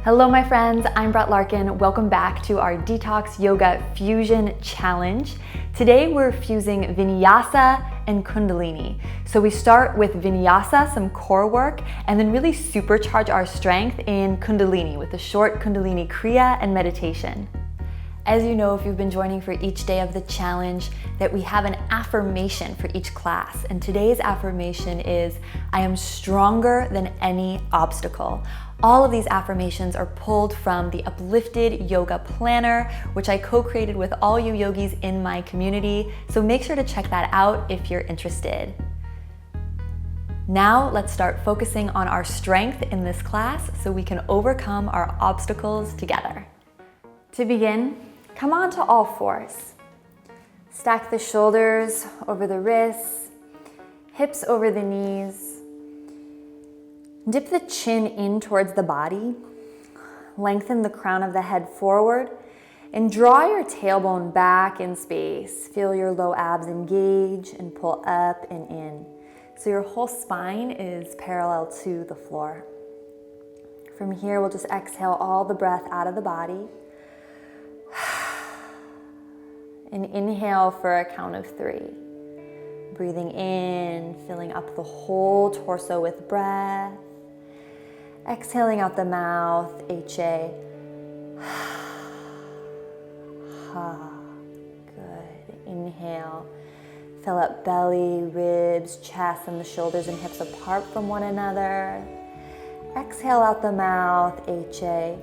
Hello my friends, I'm Brett Larkin. Welcome back to our Detox Yoga Fusion Challenge. Today we're fusing Vinyasa and Kundalini. So we start with Vinyasa, some core work, and then really supercharge our strength in Kundalini with a short Kundalini Kriya and meditation. As you know, if you've been joining for each day of the challenge, that we have an affirmation for each class. And today's affirmation is, I am stronger than any obstacle. All of these affirmations are pulled from the Uplifted Yoga Planner, which I co-created with all you yogis in my community. So make sure to check that out if you're interested. Now let's start focusing on our strength in this class so we can overcome our obstacles together. To begin, come on to all fours. Stack the shoulders over the wrists, hips over the knees. Dip the chin in towards the body. Lengthen the crown of the head forward and draw your tailbone back in space. Feel your low abs engage and pull up and in. So your whole spine is parallel to the floor. From here, we'll just exhale all the breath out of the body. And inhale for a count of 3. Breathing in, filling up the whole torso with breath. Exhaling out the mouth, HA. Good. Inhale. Fill up belly, ribs, chest, and the shoulders and hips apart from one another. Exhale out the mouth, HA.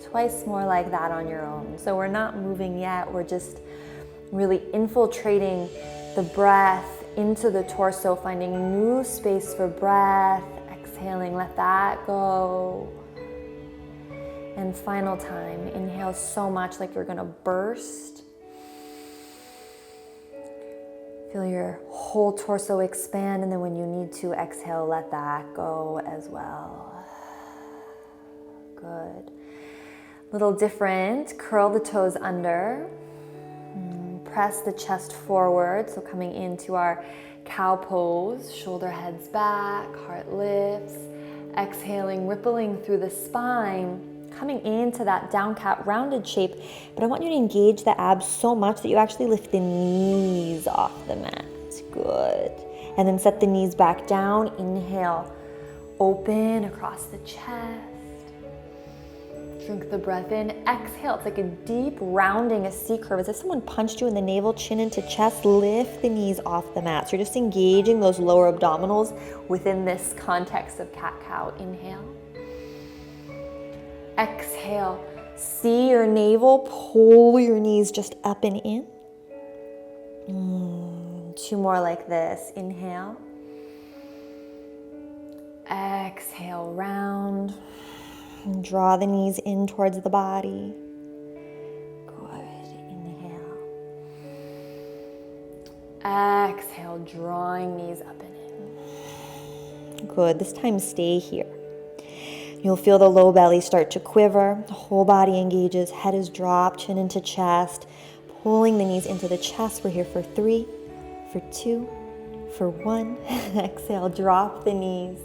Twice more like that on your own. So we're not moving yet. We're just really infiltrating the breath into the torso, finding new space for breath. Exhaling, let that go. And final time, inhale so much like you're gonna burst. Feel your whole torso expand, and then when you need to exhale, let that go as well. Good. Little different, curl the toes under. Press the chest forward, so coming into our cow pose, shoulder heads back, heart lifts. Exhaling, rippling through the spine, coming into that down cat rounded shape. But I want you to engage the abs so much that you actually lift the knees off the mat. Good. And then set the knees back down. Inhale, open across the chest. Drink the breath in, exhale. It's like a deep rounding, a C curve. As if someone punched you in the navel, chin into chest, lift the knees off the mat. So you're just engaging those lower abdominals within this context of cat-cow. Inhale. Exhale. See your navel, pull your knees just up and in. 2 more like this. Inhale. Exhale, round. And draw the knees in towards the body. Good. Inhale. Exhale, drawing knees up and in. Good. This time stay here. You'll feel the low belly start to quiver. The whole body engages. Head is dropped, chin into chest. Pulling the knees into the chest. We're here for 3, for 2, for 1. Exhale, drop the knees.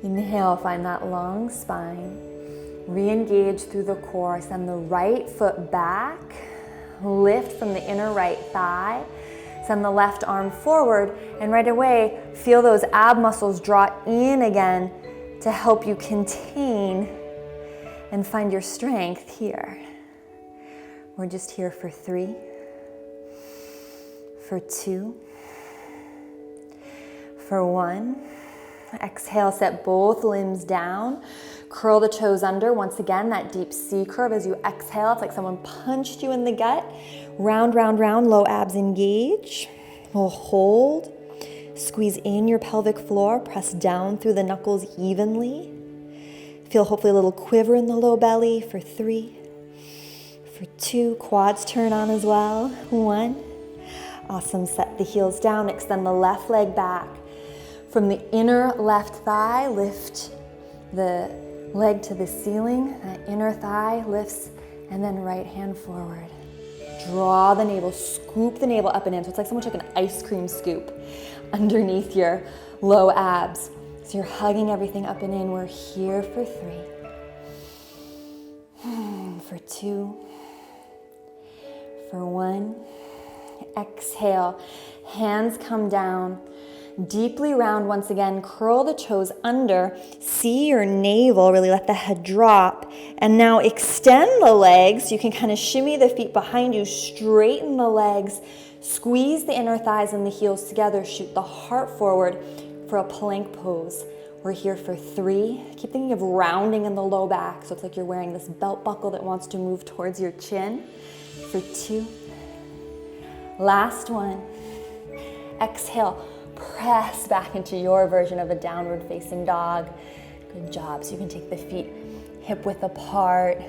Inhale, find that long spine. Re-engage through the core. Send the right foot back. Lift from the inner right thigh. Send the left arm forward. And right away, feel those ab muscles draw in again to help you contain and find your strength here. We're just here for 3, for 2, for 1. Exhale, set both limbs down. Curl the toes under. Once again, that deep C curve as you exhale. It's like someone punched you in the gut. Round, round, round. Low abs engage. We'll hold. Squeeze in your pelvic floor. Press down through the knuckles evenly. Feel hopefully a little quiver in the low belly for 3, for 2. Quads turn on as well. 1. Awesome. Set the heels down. Extend the left leg back. From the inner left thigh, lift the leg to the ceiling. That inner thigh lifts, and then right hand forward. Draw the navel, scoop the navel up and in. So it's like someone took an ice cream scoop underneath your low abs. So you're hugging everything up and in. We're here for 3. For 2. For 1. Exhale. Hands come down. Deeply round once again. Curl the toes under. See your navel. Really let the head drop. And now extend the legs. You can kind of shimmy the feet behind you. Straighten the legs. Squeeze the inner thighs and the heels together. Shoot the heart forward for a plank pose. We're here for 3. Keep thinking of rounding in the low back. So it's like you're wearing this belt buckle that wants to move towards your chin. For 2. Last one. Exhale. Press back into your version of a downward facing dog. Good job. So you can take the feet hip width apart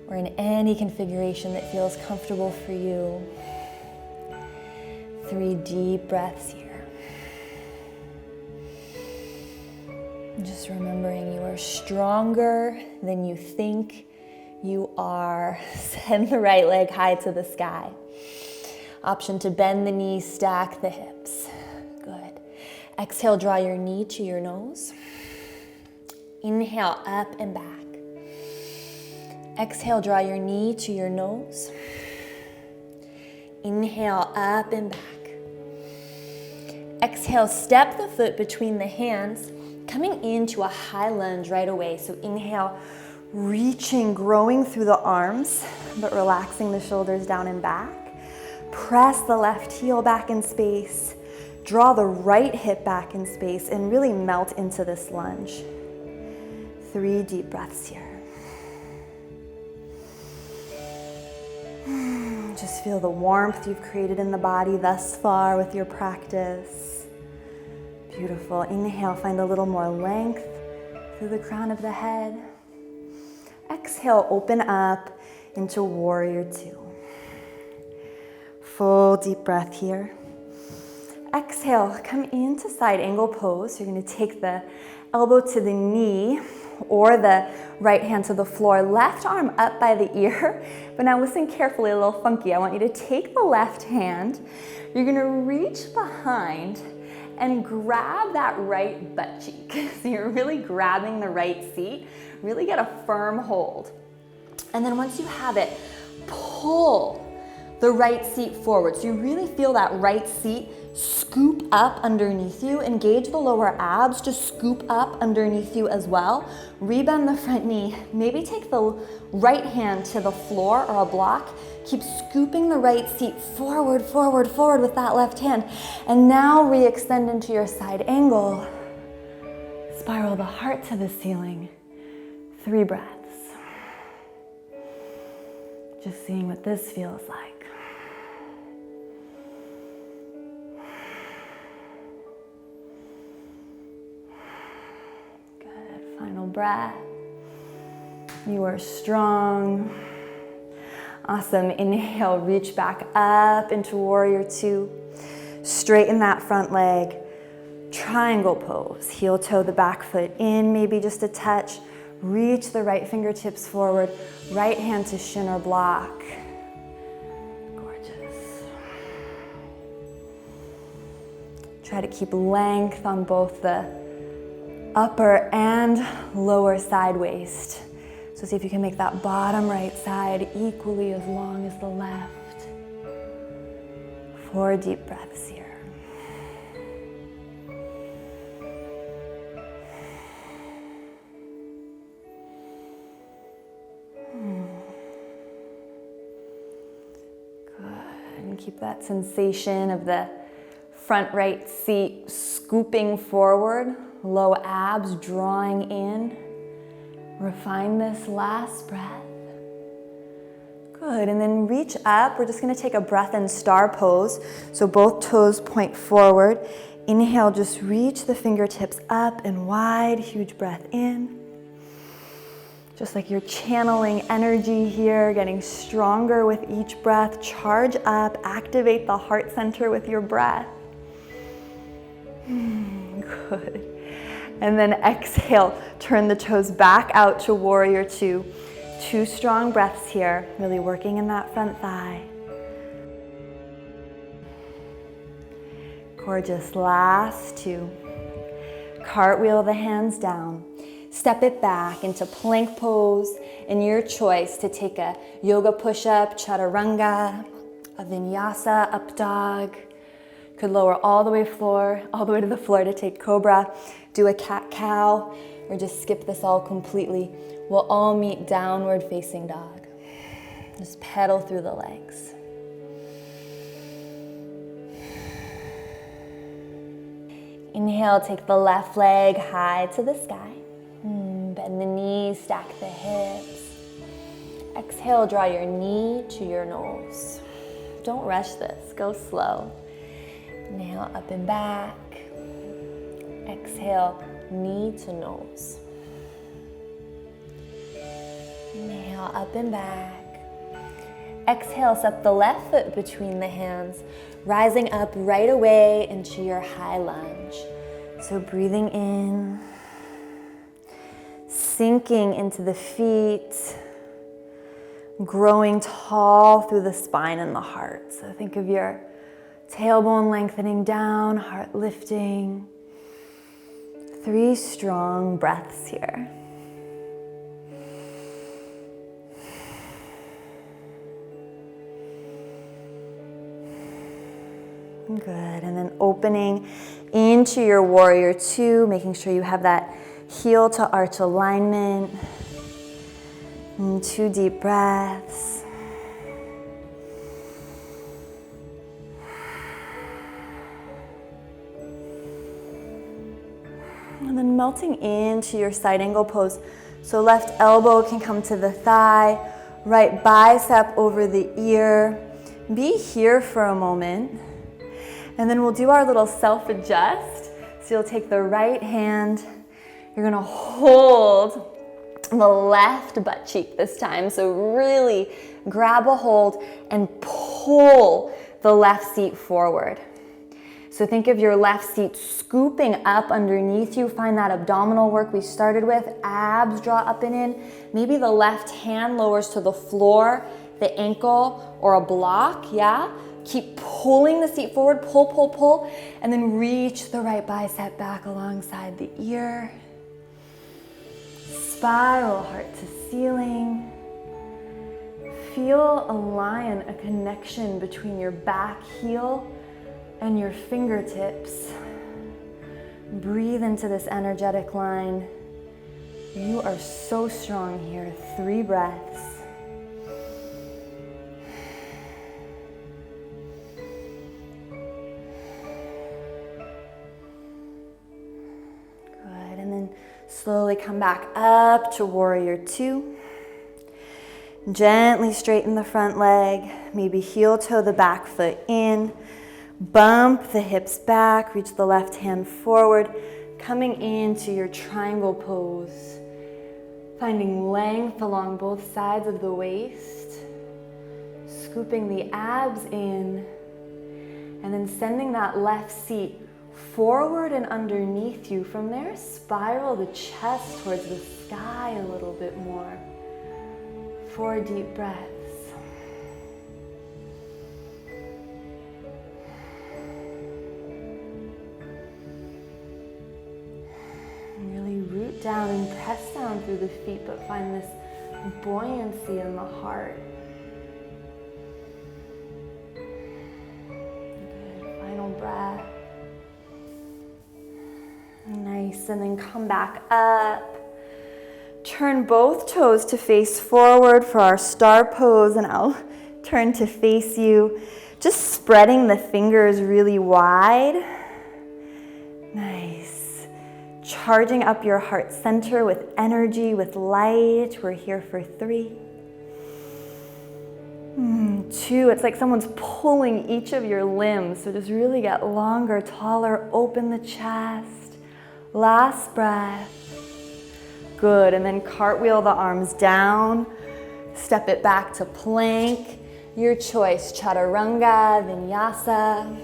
or in any configuration that feels comfortable for you. 3 deep breaths here. Just remembering you are stronger than you think you are. Send the right leg high to the sky. Option to bend the knees, stack the hips. Good. Exhale, draw your knee to your nose. Inhale, up and back. Exhale, draw your knee to your nose. Inhale, up and back. Exhale, step the foot between the hands, coming into a high lunge right away. So inhale, reaching, growing through the arms, but relaxing the shoulders down and back. Press the left heel back in space. Draw the right hip back in space and really melt into this lunge. 3 deep breaths here. Just feel the warmth you've created in the body thus far with your practice. Beautiful. Inhale, find a little more length through the crown of the head. Exhale, open up into Warrior 2. Full deep breath here. Exhale, come into side angle pose. You're going to take the elbow to the knee or the right hand to the floor, left arm up by the ear. But now listen carefully, a little funky. I want you to take the left hand. You're going to reach behind and grab that right butt cheek. So you're really grabbing the right seat. Really get a firm hold. And then once you have it, pull the right seat forward. So you really feel that right seat scoop up underneath you. Engage the lower abs to scoop up underneath you as well. Rebend the front knee. Maybe take the right hand to the floor or a block. Keep scooping the right seat forward, forward, forward with that left hand. And now re-extend into your side angle. Spiral the heart to the ceiling. 3 breaths. Just seeing what this feels like. Good. Final breath. You are strong. Awesome. Inhale, reach back up into Warrior 2. Straighten that front leg. Triangle pose. Heel toe the back foot in, maybe just a touch. Reach the right fingertips forward. Right hand to shin or block. Gorgeous. Try to keep length on both the upper and lower side waist. So see if you can make that bottom right side equally as long as the left. 4 deep breaths here. Good. And keep that sensation of the front right seat scooping forward, low abs drawing in. Refine this last breath. Good, and then reach up. We're just gonna take a breath in star pose. So both toes point forward. Inhale, just reach the fingertips up and wide. Huge breath in. Just like you're channeling energy here, getting stronger with each breath. Charge up, activate the heart center with your breath. Good. And then exhale, turn the toes back out to Warrior 2. 2 strong breaths here, really working in that front thigh. Gorgeous, last 2. Cartwheel the hands down. Step it back into plank pose, and your choice to take a yoga push-up, chaturanga, a vinyasa up dog. Could lower all the way to the floor to take cobra, do a cat-cow, or just skip this all completely. We'll all meet downward facing dog. Just pedal through the legs. Inhale, take the left leg high to the sky. Bend the knees, stack the hips. Exhale, draw your knee to your nose. Don't rush this, go slow. Inhale, up and back. Exhale, knee to nose. Inhale, up and back. Exhale, step the left foot between the hands, rising up right away into your high lunge. So breathing in, sinking into the feet, growing tall through the spine and the heart. So think of your tailbone lengthening down, heart lifting. 3 strong breaths here. Good, and then opening into your warrior 2, making sure you have that heel to arch alignment. And 2 deep breaths. And then melting into your side angle pose. So left elbow can come to the thigh, right bicep over the ear. Be here for a moment. And then we'll do our little self-adjust. So you'll take the right hand, you're gonna hold the left butt cheek this time. So really grab a hold and pull the left seat forward. So think of your left seat scooping up underneath you. Find that abdominal work we started with. Abs draw up and in. Maybe the left hand lowers to the floor, the ankle, or a block, yeah? Keep pulling the seat forward, pull, pull, pull, and then reach the right bicep back alongside the ear. Spiral heart to ceiling. Feel a line, a connection between your back heel and your fingertips. Breathe into this energetic line. You are so strong here. 3 breaths. Good, and then slowly come back up to warrior 2. Gently straighten the front leg, maybe heel toe the back foot in. Bump the hips back, reach the left hand forward, coming into your triangle pose. Finding length along both sides of the waist. Scooping the abs in, and then sending that left seat forward and underneath you. From there, spiral the chest towards the sky a little bit more. 4 deep breaths. And really root down and press down through the feet, but find this buoyancy in the heart. Good, final breath. Nice, and then come back up. Turn both toes to face forward for our star pose, and I'll turn to face you. Just spreading the fingers really wide. Nice. Charging up your heart center with energy, with light. We're here for 3. 2, it's like someone's pulling each of your limbs, so just really get longer, taller, open the chest. Last breath. Good, and then cartwheel the arms down, step it back to plank. Your choice, chaturanga, vinyasa.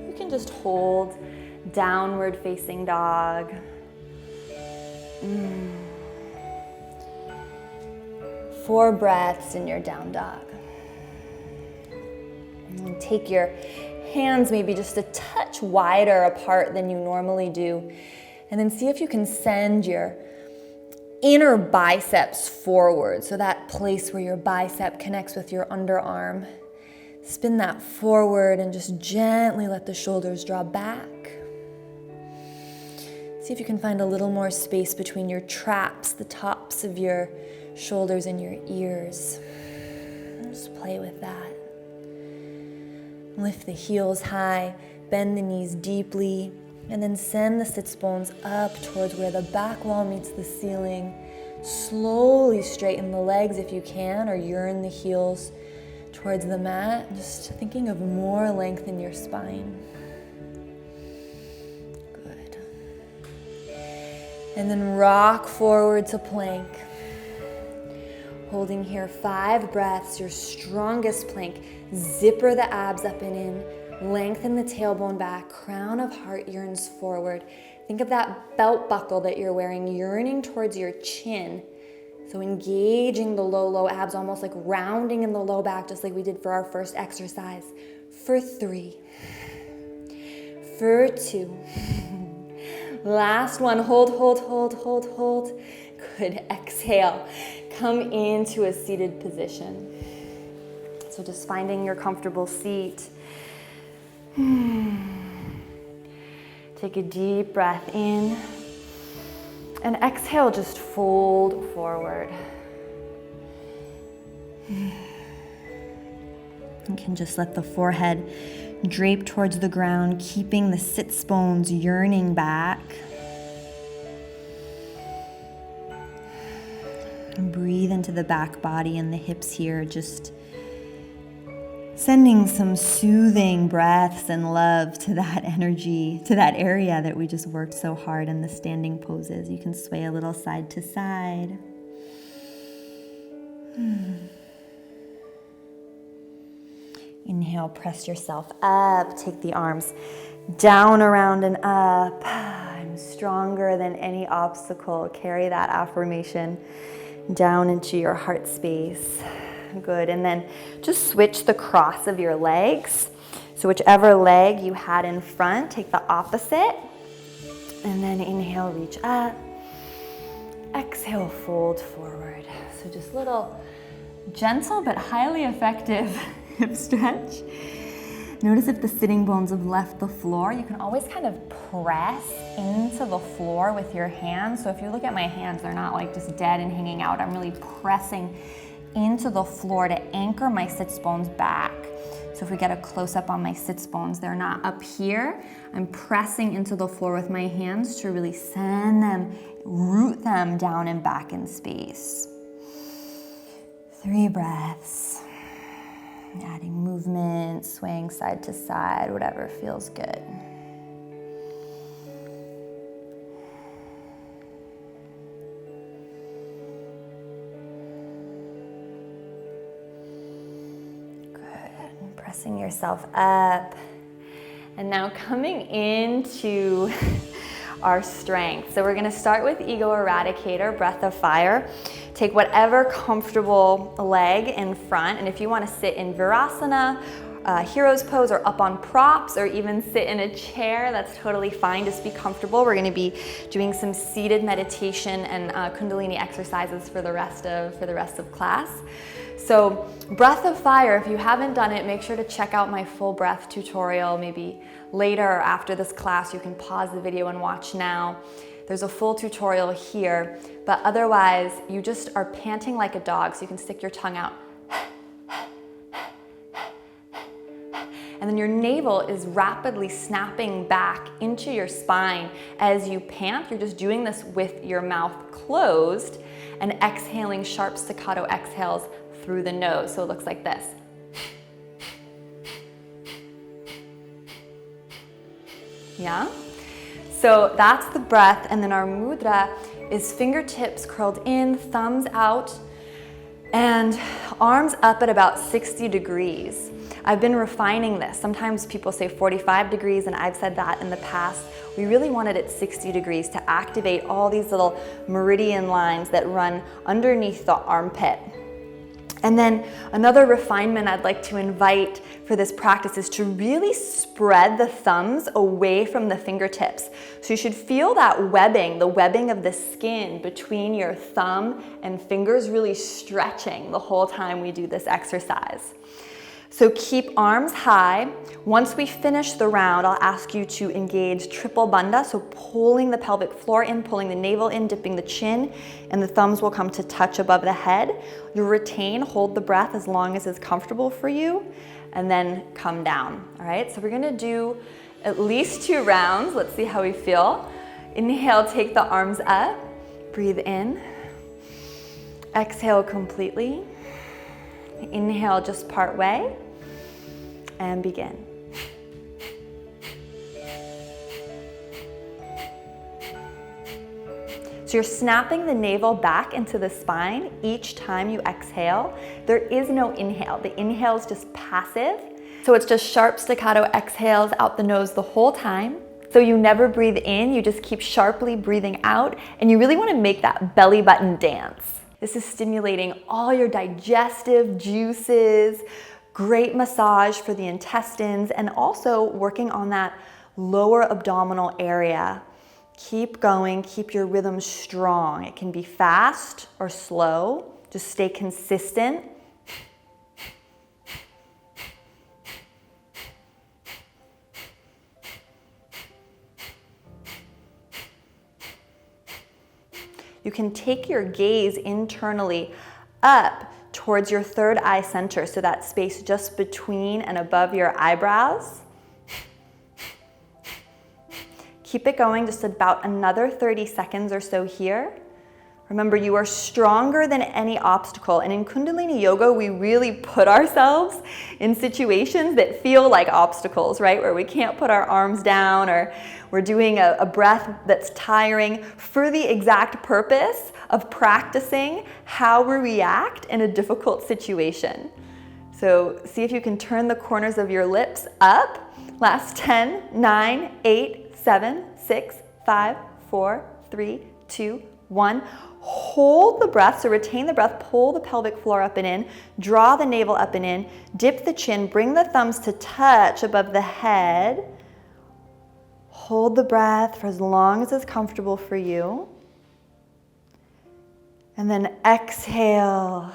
You can just hold downward facing dog. 4 breaths in your down dog. And take your hands maybe just a touch wider apart than you normally do. And then see if you can send your inner biceps forward. So that place where your bicep connects with your underarm. Spin that forward and just gently let the shoulders draw back. See if you can find a little more space between your traps, the tops of your shoulders and your ears. Just play with that. Lift the heels high, bend the knees deeply, and then send the sits bones up towards where the back wall meets the ceiling. Slowly straighten the legs if you can, or yearn the heels towards the mat. Just thinking of more length in your spine. Good. And then rock forward to plank. Holding here 5 breaths, your strongest plank. Zipper the abs up and in. Lengthen the tailbone back. Crown of heart yearns forward. Think of that belt buckle that you're wearing yearning towards your chin. So engaging the low abs, almost like rounding in the low back, just like we did for our first exercise. For 3. For 2. Last one. Hold. Good. Exhale. Come into a seated position. So just finding your comfortable seat. Take a deep breath in. And exhale, just fold forward. You can just let the forehead drape towards the ground, keeping the sits bones yearning back. And breathe into the back body and the hips here, just sending some soothing breaths and love to that energy, to that area that we just worked so hard in the standing poses. You can sway a little side to side. Inhale, press yourself up. Take the arms down, around, and up. I'm stronger than any obstacle. Carry that affirmation down into your heart space. Good. And then just switch the cross of your legs. So whichever leg you had in front, take the opposite. And then inhale, reach up. Exhale, fold forward. So just little gentle but highly effective hip stretch. Notice if the sitting bones have left the floor. You can always kind of press into the floor with your hands. So if you look at my hands, they're not like just dead and hanging out. I'm really pressing into the floor to anchor my sits bones back. So if we get a close-up on my sits bones, they're not up here. I'm pressing into the floor with my hands to really send them, root them down and back in space. 3 breaths. Adding movement, swaying side to side, whatever feels good. Good. Pressing yourself up. And now coming into our strength. So we're going to start with Ego Eradicator, Breath of Fire. Take whatever comfortable leg in front, and if you want to sit in Virasana, Hero's Pose, or up on props, or even sit in a chair, that's totally fine. Just be comfortable. We're going to be doing some seated meditation and Kundalini exercises for the rest of class. So Breath of Fire, if you haven't done it, make sure to check out my full breath tutorial. Maybe later or after this class, you can pause the video and watch now. There's a full tutorial here, but otherwise you just are panting like a dog, so you can stick your tongue out. And then your navel is rapidly snapping back into your spine as you pant. You're just doing this with your mouth closed and exhaling sharp staccato exhales through the nose. So it looks like this. Yeah? So that's the breath, and then our mudra is fingertips curled in, thumbs out, and arms up at about 60 degrees. I've been refining this. Sometimes people say 45 degrees, and I've said that in the past. We really want it at 60 degrees to activate all these little meridian lines that run underneath the armpit. And then another refinement I'd like to invite for this practice is to really spread the thumbs away from the fingertips. So you should feel that webbing, the webbing of the skin between your thumb and fingers really stretching the whole time we do this exercise. So keep arms high. Once we finish the round, I'll ask you to engage triple bandha, so pulling the pelvic floor in, pulling the navel in, dipping the chin, and the thumbs will come to touch above the head. You retain, hold the breath as long as it's comfortable for you, and then come down, all right? So we're gonna do at least 2 rounds. Let's see how we feel. Inhale, take the arms up, breathe in. Exhale completely. Inhale just part way, and begin. So you're snapping the navel back into the spine each time you exhale. There is no inhale. The inhale is just passive. So it's just sharp staccato exhales out the nose the whole time. So you never breathe in, you just keep sharply breathing out, and you really want to make that belly button dance. This is stimulating all your digestive juices, great massage for the intestines, and also working on that lower abdominal area. Keep going, keep your rhythm strong. It can be fast or slow. Just stay consistent. You can take your gaze internally up towards your third eye center, so that space just between and above your eyebrows. Keep it going, just about another 30 seconds or so here. Remember, you are stronger than any obstacle, and in Kundalini Yoga, we really put ourselves in situations that feel like obstacles, right? Where we can't put our arms down, or we're doing a breath that's tiring for the exact purpose of practicing how we react in a difficult situation. So see if you can turn the corners of your lips up. Last 10, 9, 8, 7, 6, 5, 4, 3, 2, 1. Hold the breath, so retain the breath, pull the pelvic floor up and in, draw the navel up and in, dip the chin, bring the thumbs to touch above the head. Hold the breath for as long as it's comfortable for you. And then exhale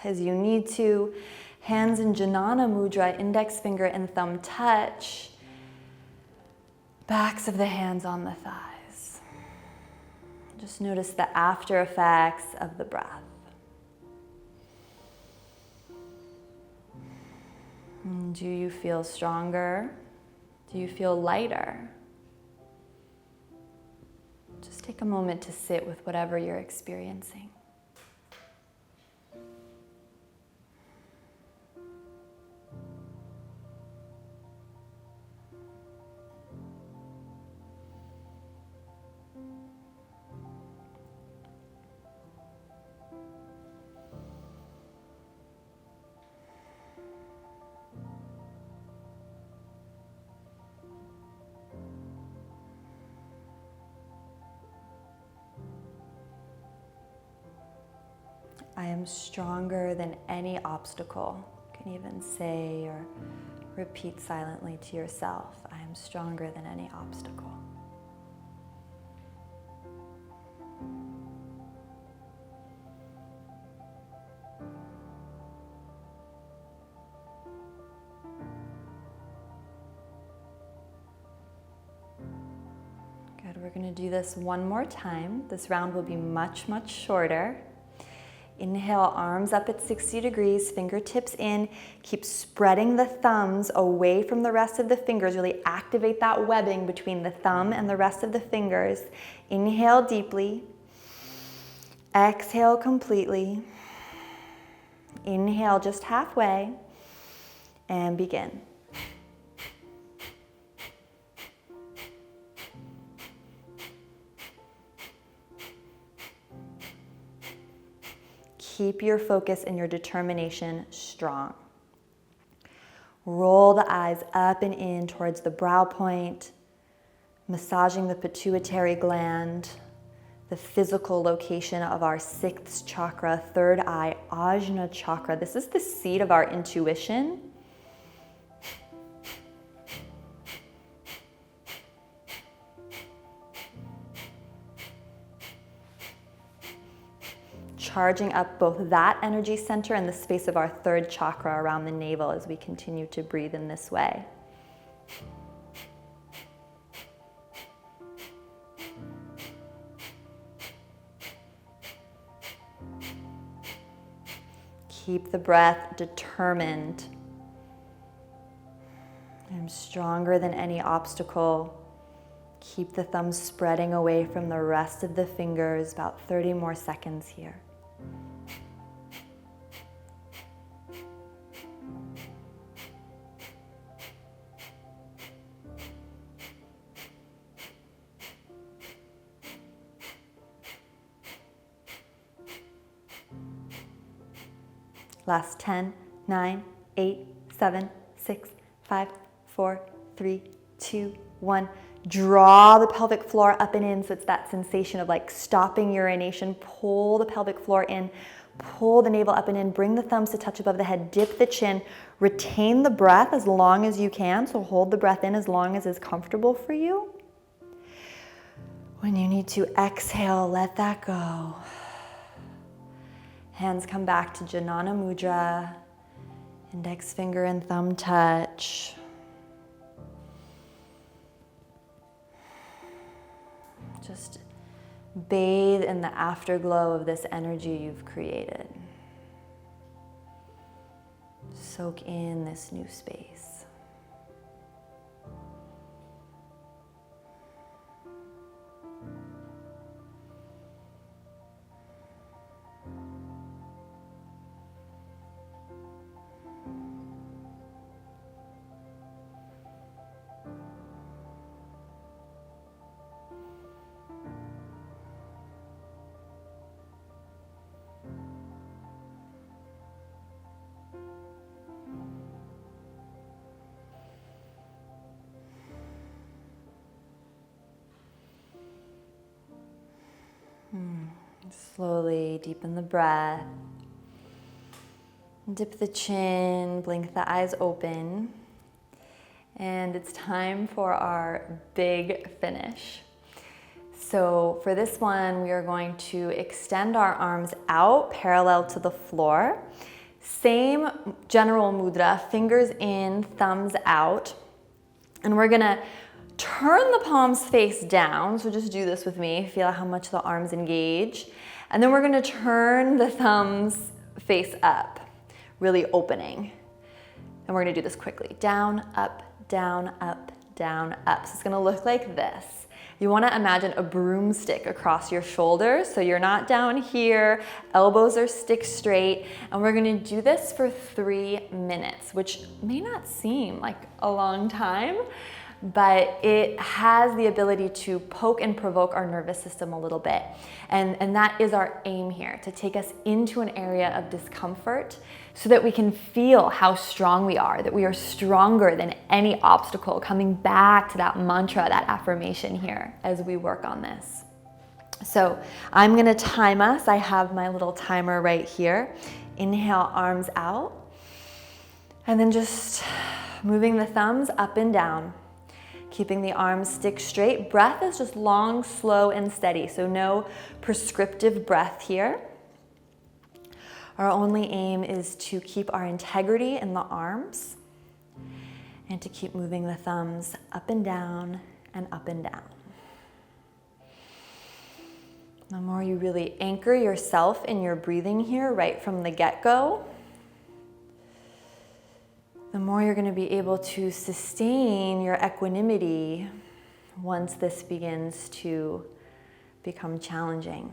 as you need to. Hands in Jnana Mudra, index finger and thumb touch. Backs of the hands on the thighs. Just notice the after effects of the breath. Do you feel stronger? Do you feel lighter? Just take a moment to sit with whatever you're experiencing. I am stronger than any obstacle. You can even say or repeat silently to yourself, I am stronger than any obstacle. Good, we're going to do this one more time. This round will be much, much shorter. Inhale, arms up at 60 degrees, fingertips in. Keep spreading the thumbs away from the rest of the fingers. Really activate that webbing between the thumb and the rest of the fingers. Inhale deeply. Exhale completely. Inhale just halfway. And begin. Keep your focus and your determination strong. Roll the eyes up and in towards the brow point, massaging the pituitary gland, the physical location of our 6th chakra, third eye, Ajna chakra. This is the seat of our intuition. Charging up both that energy center and the space of our 3rd chakra around the navel as we continue to breathe in this way. Keep the breath determined. I'm stronger than any obstacle. Keep the thumbs spreading away from the rest of the fingers, about 30 more seconds here. Last 10, 9, 8, 7, 6, 5, 4, 3, 2, 1. Draw the pelvic floor up and in, so it's that sensation of like stopping urination. Pull the pelvic floor in, pull the navel up and in, bring the thumbs to touch above the head, dip the chin, retain the breath as long as you can, so hold the breath in as long as is comfortable for you. When you need to exhale, let that go. Hands come back to Janana Mudra, index finger and thumb touch. Just bathe in the afterglow of this energy you've created. Soak in this new space. Slowly deepen the breath. Dip the chin, blink the eyes open. And it's time for our big finish. So for this one, we are going to extend our arms out parallel to the floor. Same general mudra, fingers in, thumbs out. And we're gonna turn the palms face down. So just do this with me. Feel how much the arms engage. And then we're gonna turn the thumbs face up, really opening. And we're gonna do this quickly. Down, up, down, up, down, up. So it's gonna look like this. You wanna imagine a broomstick across your shoulders. So you're not down here, elbows are stick straight. And we're gonna do this for 3 minutes, which may not seem like a long time, but it has the ability to poke and provoke our nervous system a little bit. And that is our aim here, to take us into an area of discomfort so that we can feel how strong we are, that we are stronger than any obstacle, coming back to that mantra, that affirmation here as we work on this. So I'm gonna time us. I have my little timer right here. Inhale, arms out. And then just moving the thumbs up and down. Keeping the arms stick straight. Breath is just long, slow, and steady. So no prescriptive breath here. Our only aim is to keep our integrity in the arms and to keep moving the thumbs up and down and up and down. The more you really anchor yourself in your breathing here right from the get-go, the more you're going to be able to sustain your equanimity once this begins to become challenging.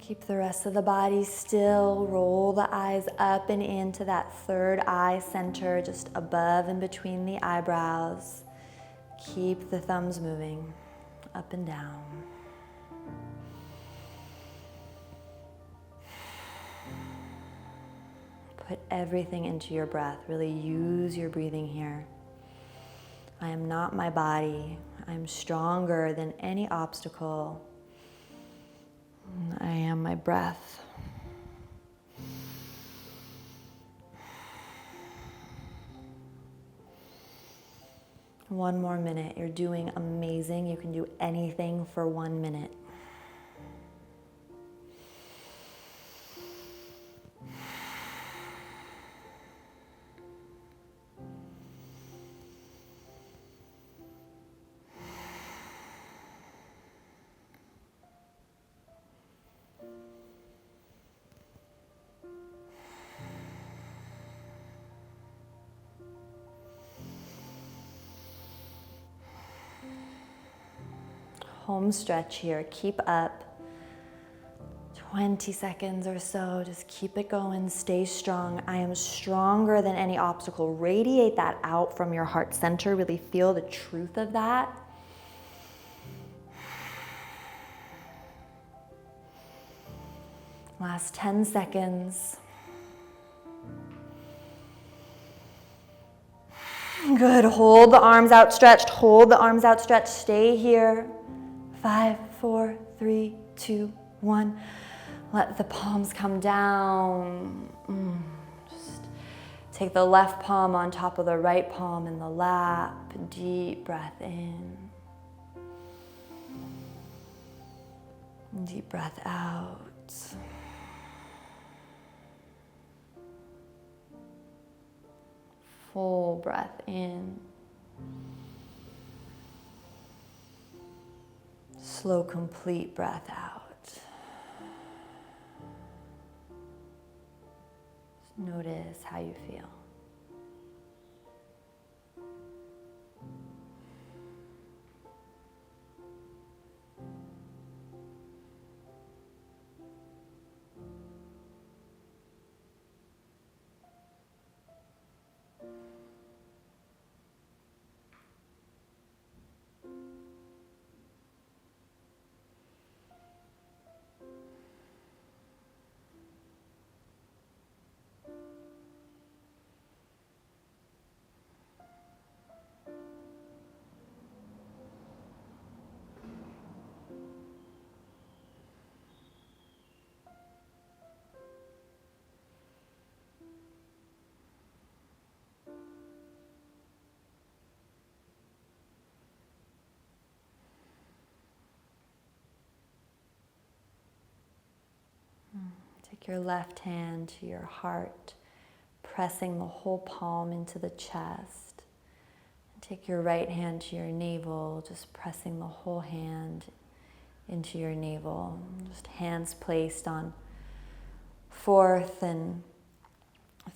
Keep the rest of the body still. Roll the eyes up and into that third eye center, just above and between the eyebrows. Keep the thumbs moving up and down. Put everything into your breath. Really use your breathing here. I am not my body. I am stronger than any obstacle. I am my breath. One more minute. You're doing amazing. You can do anything for 1 minute. Home stretch here. Keep up. 20 seconds or so. Just keep it going. Stay strong. I am stronger than any obstacle. Radiate that out from your heart center. Really feel the truth of that. Last 10 seconds. Good. Hold the arms outstretched. Hold the arms outstretched. Stay here. 5, 4, 3, 2, 1. Let the palms come down. Just take the left palm on top of the right palm in the lap. Deep breath in. Deep breath out. Full breath in. Slow, complete breath out. Just notice how you feel. Take your left hand to your heart, pressing the whole palm into the chest. And take your right hand to your navel, just pressing the whole hand into your navel. Just hands placed on fourth and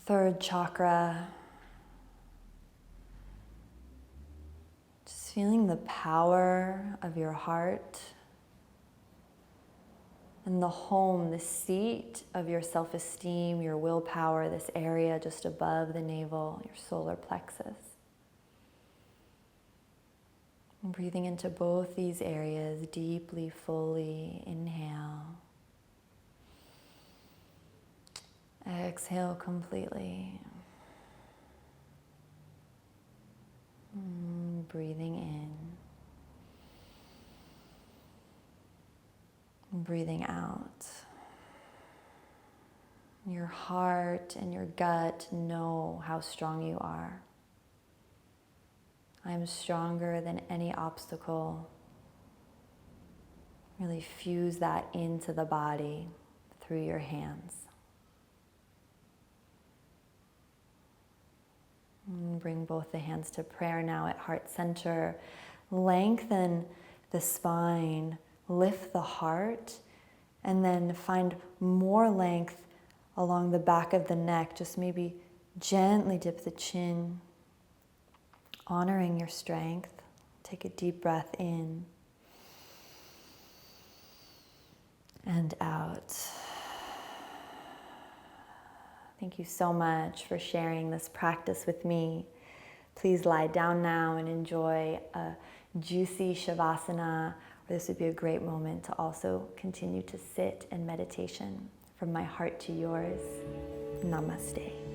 third chakra. Just feeling the power of your heart. And the home, the seat of your self-esteem, your willpower, this area just above the navel, your solar plexus. And breathing into both these areas deeply, fully. Inhale. Exhale completely. Breathing in. Breathing out. Your heart and your gut know how strong you are. I am stronger than any obstacle. Really fuse that into the body through your hands. And bring both the hands to prayer now at heart center. Lengthen the spine. Lift the heart, and then find more length along the back of the neck. Just maybe gently dip the chin, honoring your strength. Take a deep breath in. and out. Thank you so much for sharing this practice with me. Please lie down now and enjoy a juicy Shavasana. This would be a great moment to also continue to sit in meditation. From my heart to yours, Namaste.